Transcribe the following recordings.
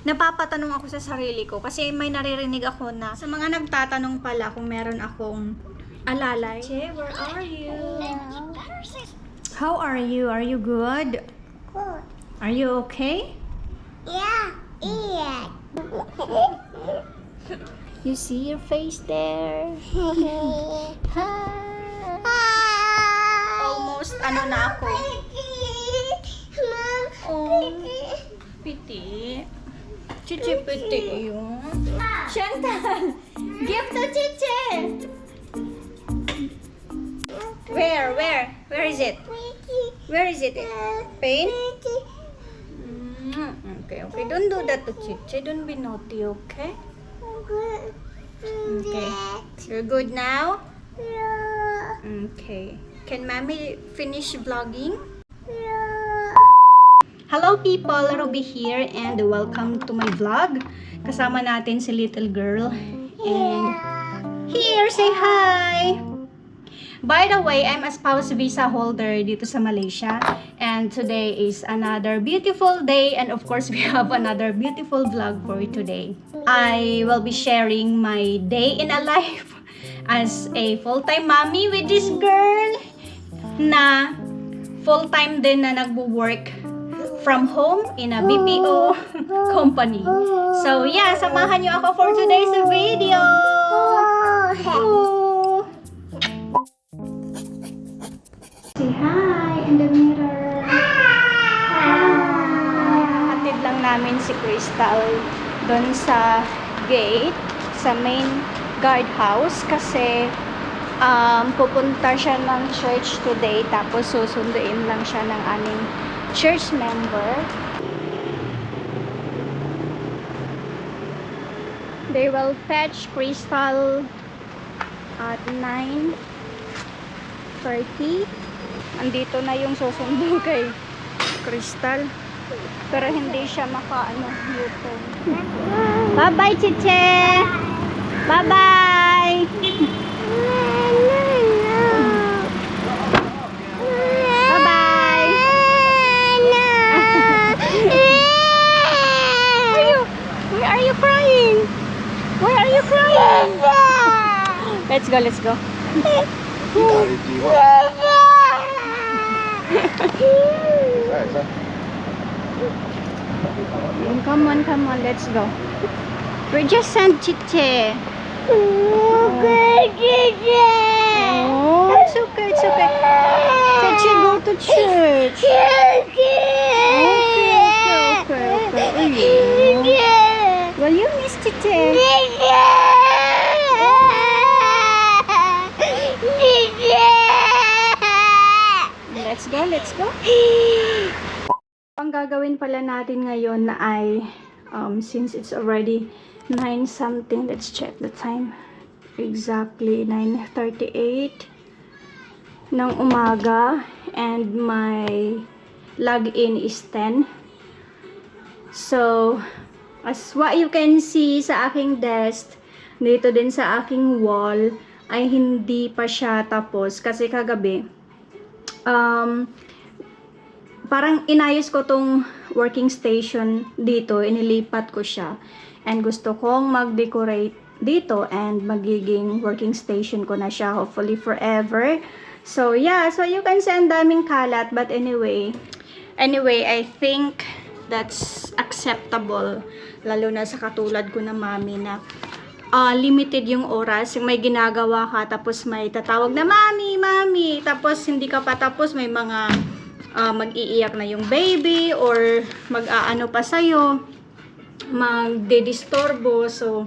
napapatanong ako sa sarili ko kasi may naririnig ako na sa mga nagtatanong pala kung meron akong alalay. Che, where are you? How are you? Are you good? Good. Are you okay? Yeah. Yeah. You see your face there? Almost ano na ako. Oh, piti. Chichi piti yun. Chantal, give to Chichi. Where? Where is it? Where is it? Pain? Okay. Don't do that to Chichi. Don't be naughty, okay? Okay. You're good now? Okay. Can Mommy finish vlogging? Hello people, Ruby here and welcome to my vlog. Kasama natin si little girl. And here, say hi! By the way, I'm a spouse visa holder dito sa Malaysia. And today is another beautiful day. And of course, we have another beautiful vlog for today. I will be sharing my day in a life as a full-time mommy with this girl na full-time din na nagwo-work from home in a BPO company. So yeah, samahan nyo ako for today's video. Oh. Say hi in the mirror. Hatid lang namin si Crystal doon sa gate, sa main guardhouse kasi pupunta siya ng church today tapos susunduin lang siya ng aming church member. They will fetch Crystal at 9:30. Andito na yung susundo kay Crystal. Pero hindi siya makaano U-turn. Bye-bye, Chiche! Bye-bye! Bye-bye! Why are you crying? Why are you crying? Let's go, let's go. Come on, let's go. We just sent Chiche. Oh, it's okay. Chiche, go to church. Okay. Will you miss Chiche? Let's go. Ang gagawin pala natin ngayon na ay since it's already 9 something, let's check the time. Exactly 9:38 ng umaga and my login is 10. So as what you can see sa aking desk, dito din sa aking wall ay hindi pa siya tapos kasi kagabi parang inayos ko tong working station dito, inilipat ko siya and gusto kong mag-decorate dito and magiging working station ko na siya hopefully forever. So yeah, so you can see ang daming kalat but anyway I think that's acceptable lalo na sa katulad ko na mami na limited yung oras, yung may ginagawa ka tapos may tatawag na mami tapos hindi ka pa tapos may mga mag-iiyak na yung baby or mag-aano pa sa'yo, magdedistorbo. So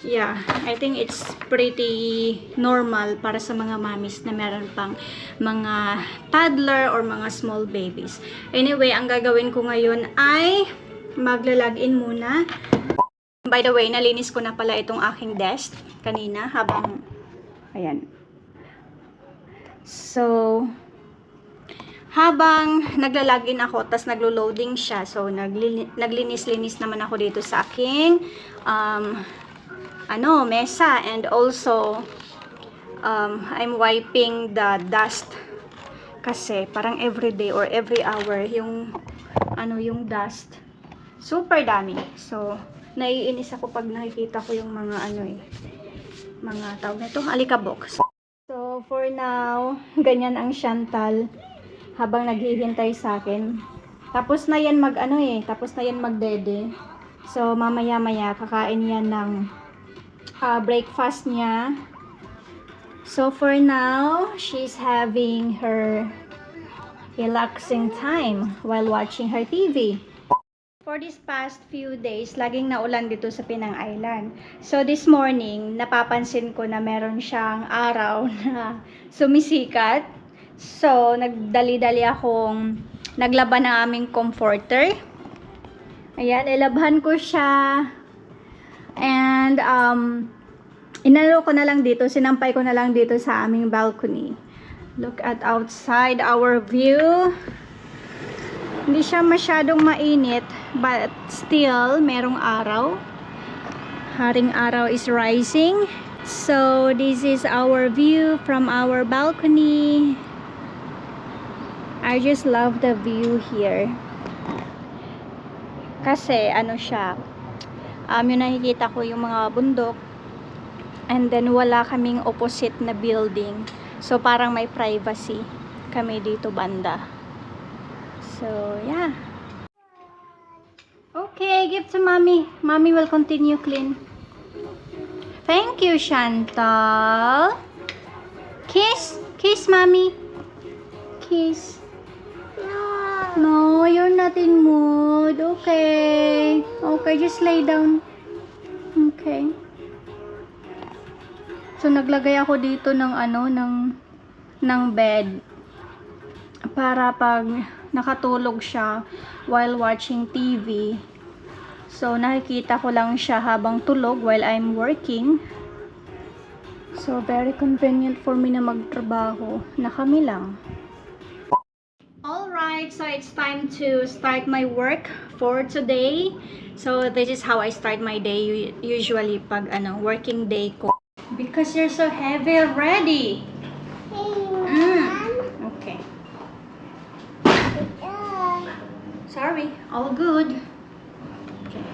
yeah, I think it's pretty normal para sa mga mommies na meron pang mga toddler or mga small babies. Anyway, ang gagawin ko ngayon ay magla-login muna. By the way, nalinis ko na pala itong aking desk kanina habang ayan. So habang nagla-login ako, tas naglo-loading siya, so naglinis-linis naman ako dito sa aking mesa, and also I'm wiping the dust kasi parang every day or every hour yung dust. Super dami. So, naiinis ako pag nakikita ko yung mga mga tawag nito, alikabok. So, for now, ganyan ang Chantal habang naghihintay sa akin. Tapos na yan tapos na yan magdede. So, mamaya-maya kakain yan ng breakfast niya. So, for now, she's having her relaxing time while watching her TV. For this past few days, laging naulan dito sa Penang Island. So, this morning, napapansin ko na meron siyang araw na sumisikat. So, nagdali-dali akong naglaban ng aming comforter. Ayan, ilabhan ko siya. And, inano ko na lang dito, sinampay ko na lang dito sa aming balcony. Look at outside our view. Hindi siya masyadong mainit, but still, merong araw. Haring araw is rising. So, this is our view from our balcony. I just love the view here. Kasi, siya, yung nakikita ko yung mga bundok. And then, wala kaming opposite na building. So, parang may privacy kami dito banda. So, yeah. Okay, give to mommy. Mommy will continue clean. Thank you, Chantal. Kiss. Kiss, mommy. Kiss. No, you're not in mood. Okay. Okay, just lay down. Okay. So, naglagay ako dito ng ng bed. Para pag nakatulog siya while watching TV. So, nakikita ko lang siya habang tulog while I'm working. So, very convenient for me na magtrabaho na kami lang. Alright, so it's time to start my work for today. So, this is how I start my day usually pag working day ko. Because you're so heavy already. Okay. Sorry, all good. Okay.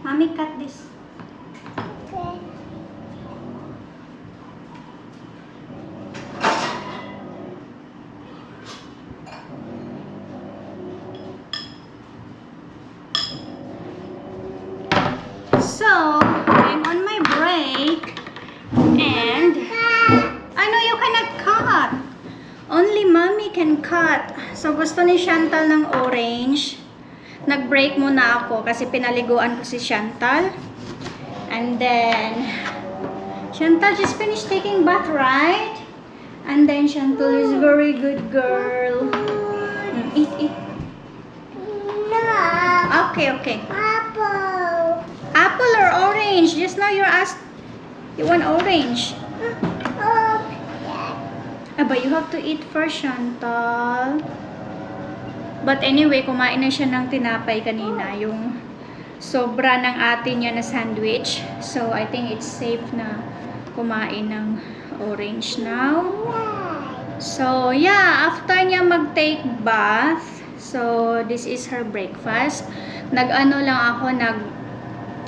Mommy, cut this. Okay. So, I'm on my break. And I know you cannot cut. Only mommy can cut. So, gusto ni Chantal ng orange. Nag-break muna ako kasi pinaliguan ko si Chantal. And then, Chantal just finished taking bath, right? And then, Chantal is very good girl. Eat. No. Okay, okay. Apple. Apple or orange? Just now you asked, you want orange. But you have to eat first, Chantal. But anyway, kumain na siya ng tinapay kanina. Yung sobra ng atin niya na sandwich. So, I think it's safe na kumain ng orange now. So, yeah. After niya mag-take bath, so, this is her breakfast. Nag-ano lang ako,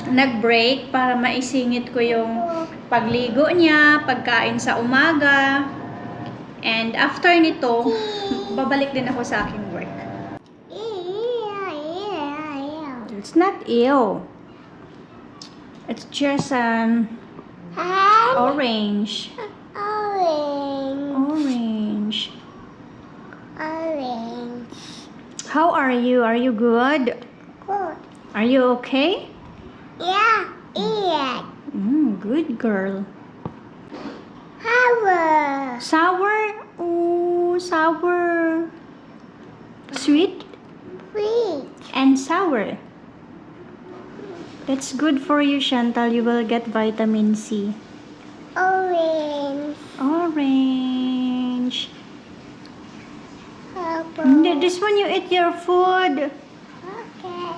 nag-break para maisingit ko yung pagligo niya, pagkain sa umaga. And after nito, babalik din ako sa aking work. It's not ew. It's just orange. Orange. How are you? Are you good? Good. Are you okay? Yeah. Eat. Good girl. Sour. Sour? Oh, sour. Sweet Sweet. and sour. That's good for you, Chantal. You will get vitamin C. Orange. Orange. Apple. This one you eat your food. Okay.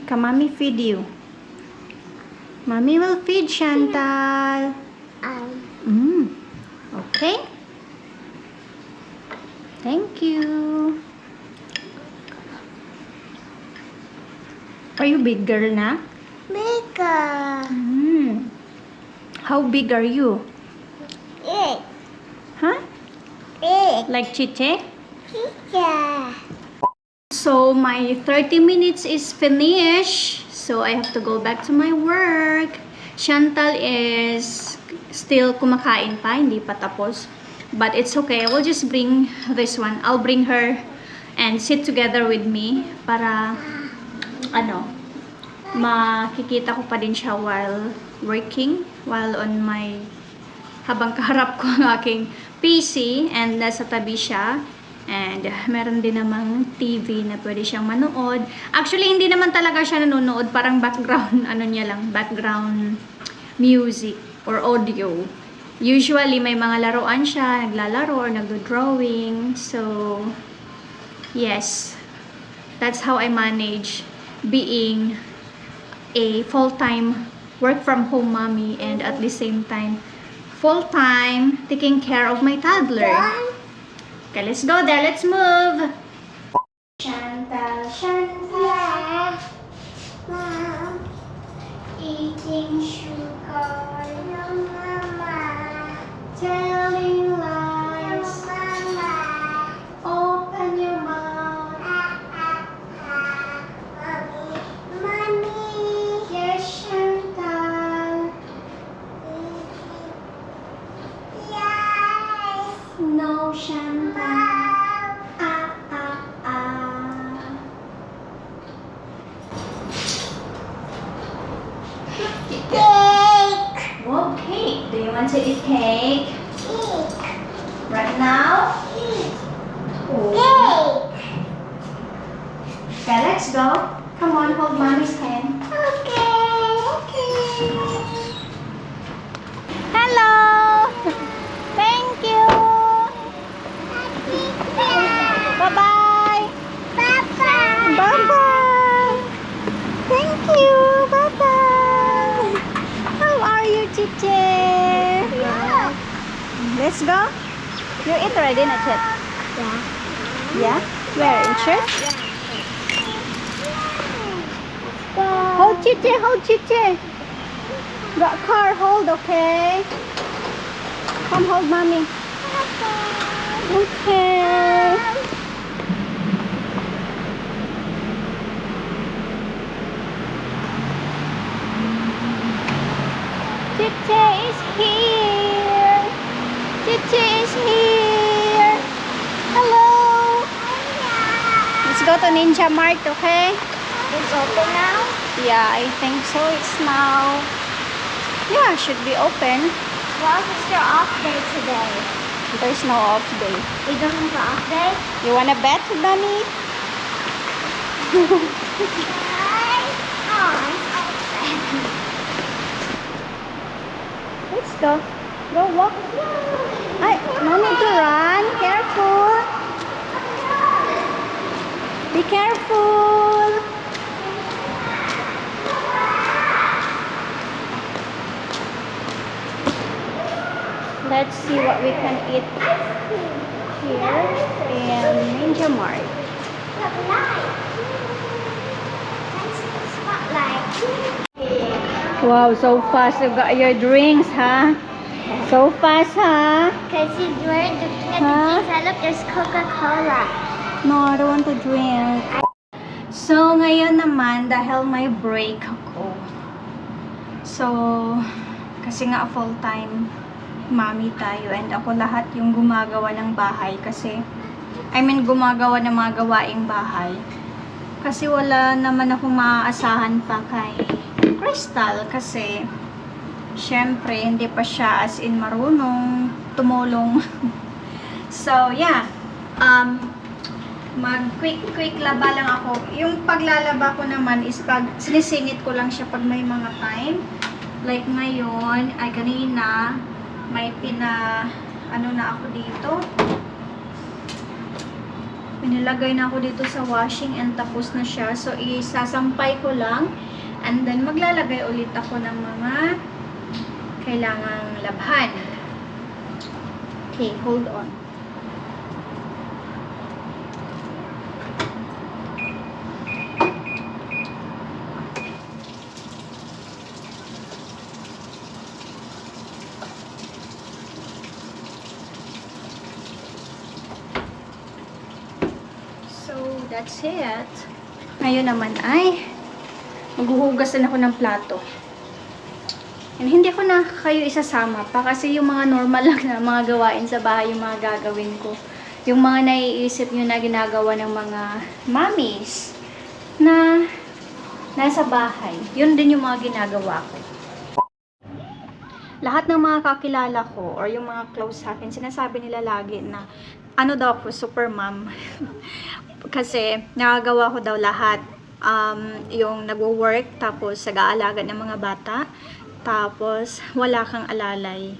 Come, mommy feed you. Mommy will feed Chantal. Okay. Thank you. Are you big girl na? Bigger. How big are you? Big. Huh? Big. Like Chiche? Yeah. So my 30 minutes is finished. So I have to go back to my work. Chantal is still kumakain pa, hindi pa tapos. But it's okay. I will just bring this one. I'll bring her and sit together with me para makikita ko pa din siya while working, while on my habang kaharap ko ang aking PC and nasa tabi siya. And meron din namang TV na pwede siyang manood. Actually, hindi naman talaga siya nanonood. Parang background, background music or audio. Usually, may mga laruan siya, naglalaro or nagdo-drawing. So, yes. That's how I manage being a full-time work-from-home mommy and at the same time, full-time taking care of my toddler. Okay, let's go there. Let's move. Chantal, Chantal. Yeah. Mom. Eating sugar. No, Mama. Telling lies. Mama. Open your mouth. Mommy. Mommy. Yes, Chantal. Yes. No, Chantal. Cake. What cake? Do you want to eat cake? Cake. Right now? Cake. Oh. Okay, let's go. Come on, hold mommy's hand. Okay. Hello! Thank you! Bye-bye! Papa. Bye-bye! Thank you! Bye-bye! How are you, Chiche? Yeah. Let's go. You eat already, not yet? Yeah. Yeah? Where? In church? Go. Hold Chiche! Hold Chiche! Got car hold, okay? Come hold mommy. Okay. Chiche is here. Chiche is here. Hello. Let's go to Ninja Mart, okay? It's open now? Yeah, I think so. It's now. Yeah, should be open. Well, it's your off day today. There's no off day. We don't have an off day? You wanna bet, Bunny? Oh, it's open. Let's go. Go walk. Ay, no need to run. Careful. Be careful. Let's see what we can eat here in Ninja Mart. Spotlight. Wow, so fast you got your drinks, huh? So fast, huh? Because he's wearing the Huh? things. Look, there's Coca-Cola. No, I don't want to drink. So, ngayon naman, dahil may break ako. So, kasi nga full-time mommy tayo and ako lahat yung gumagawa ng bahay kasi gumagawa ng mga gawaing bahay. Kasi wala naman akong maaasahan pa kay Crystal kasi syempre hindi pa siya as in marunong tumulong. So, yeah. Mag-quick laba lang ako. Yung paglalaba ko naman is pag sinisingit ko lang siya pag may mga time. Like ngayon, ay kanina, may na ako dito. Pinilagay na ako dito sa washing and tapos na siya. So, isasampay ko lang. And then, maglalagay ulit ako ng mga kailangang labhan. Okay, hold on. that's it. Ngayon naman ay maghuhugas na ako ng plato. And hindi ko na kayo isasama pa kasi yung mga normal lang na mga gawain sa bahay yung mga gagawin ko. Yung mga naiisip nyo na ginagawa ng mga mommies na nasa bahay. Yun din yung mga ginagawa ko. Lahat ng mga kakilala ko or yung mga close sa akin, sinasabi nila lagi na ano daw ako, super mom. Kasi nagagawa ko daw lahat. Yung nagwo-work, tapos nag-aalaga ng mga bata, tapos wala kang alalay.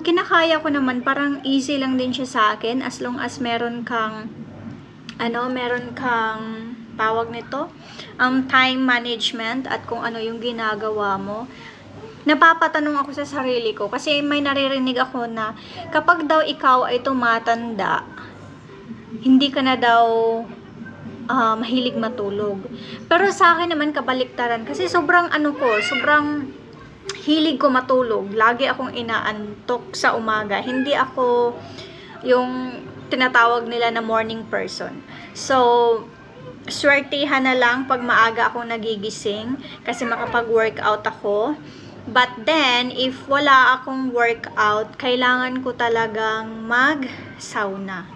Kinakaya ko naman, parang easy lang din siya sa akin as long as meron kang tawag nito, time management at kung ano yung ginagawa mo. Napapatanong ako sa sarili ko kasi may naririnig ako na kapag daw ikaw ay tumatanda, hindi ka na daw mahilig matulog. Pero sa akin naman kabaliktaran kasi sobrang hilig ko matulog. Lagi akong inaantok sa umaga. Hindi ako yung tinatawag nila na morning person. So, swertihan na lang pag maaga akong nagigising kasi makapag-workout ako. But then, if wala akong workout, kailangan ko talagang mag-sauna.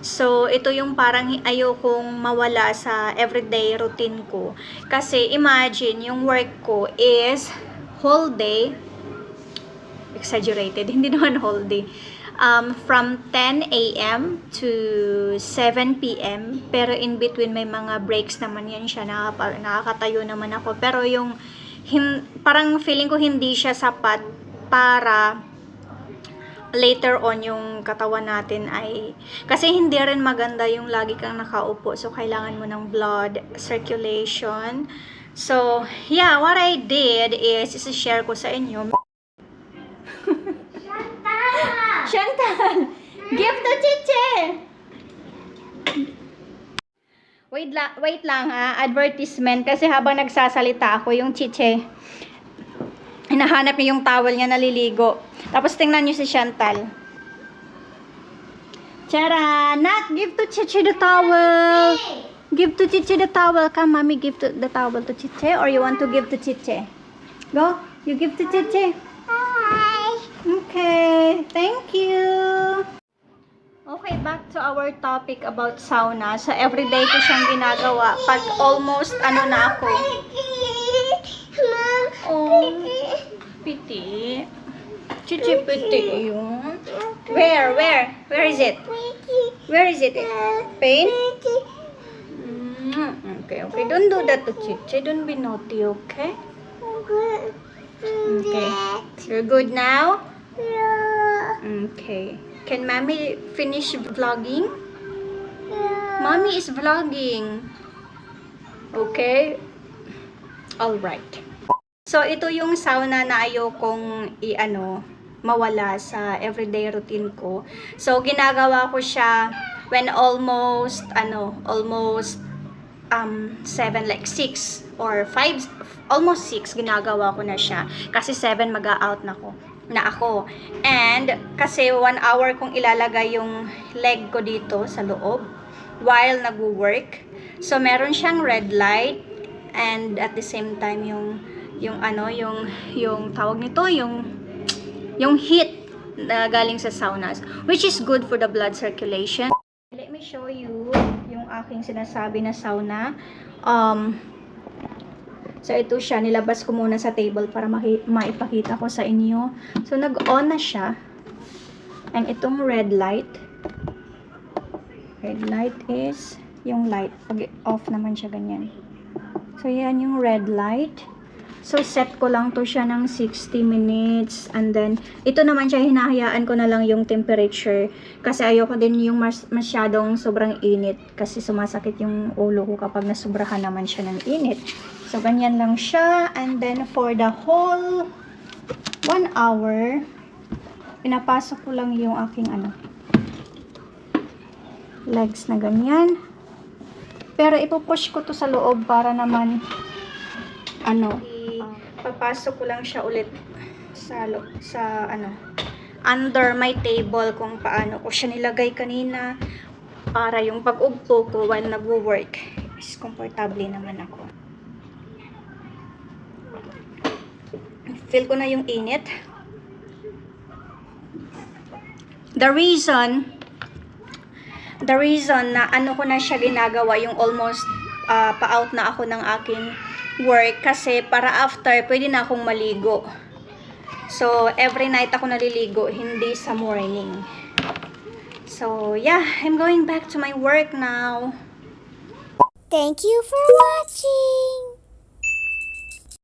So, ito yung parang ayokong mawala sa everyday routine ko. Kasi, imagine, yung work ko is whole day, exaggerated, hindi naman whole day, from 10 a.m. to 7 p.m. Pero in between may mga breaks naman yan siya, nakakatayo naman ako. Pero yung, parang feeling ko hindi siya sapat para later on yung katawan natin ay kasi hindi rin maganda yung lagi kang nakaupo, so kailangan mo ng blood circulation. So yeah, what I did is i-share ko sa inyo. Chantal, gift to Chiche. Wait lang ha, advertisement kasi habang nagsasalita ako yung Chiche hinahanap niya yung towel niya, naliligo. Tapos tingnan niyo si Chantal. Chara, Nat, give to Chiche the towel. Give to Chiche the towel. Come, mommy, give the towel to Chiche. Or you want to give to Chiche? Go, you give to Chiche. Hi. Okay, thank you. Okay, back to our topic about sauna. So, everyday ko siyang ginagawa. Pag almost, na ako. Oh, piti. Chichi piti yun. Where is it? Where is it? Pain? Okay. Don't do that to Chichi. Don't be naughty, okay? Okay. You're good now? Okay. Can mommy finish vlogging? Mommy is vlogging. Okay? Alright. So, ito yung sauna na ayokong mawala sa everyday routine ko. So, ginagawa ko siya when almost 7, like 6 or 5, almost 6, ginagawa ko na siya. Kasi 7 mag-out na ako. And, kasi 1 hour kong ilalagay yung leg ko dito sa loob while nagwo-work. So, meron siyang red light and at the same time yung tawag nito, yung heat na galing sa saunas, which is good for the blood circulation. Let me show you yung aking sinasabi na sauna. So, ito siya. Nilabas ko muna sa table para maipakita ko sa inyo. So, nag-on na siya. And itong red light. Red light is yung light. Pag off naman siya ganyan. So, yan yung red light. So, set ko lang to siya ng 60 minutes. And then, ito naman siya, hinahayaan ko na lang yung temperature. Kasi ayoko din yung masyadong sobrang init. Kasi sumasakit yung ulo ko kapag nasubrahan naman siya ng init. So, ganyan lang siya. And then, for the whole 1 hour, pinapasok ko lang yung aking legs na ganyan. Pero, ipupush ko to sa loob para naman papasok ko lang siya ulit sa under my table kung paano ko siya nilagay kanina. Para yung pag-ugpo ko while nagwo-work is komportable naman ako. Feel ko na yung init. The reason na ano ko na siya ginagawa, yung almost pa-out na ako ng aking work, kasi para after, pwede na akong maligo. So, every night ako naliligo, hindi sa morning. So, yeah, I'm going back to my work now. Thank you for watching.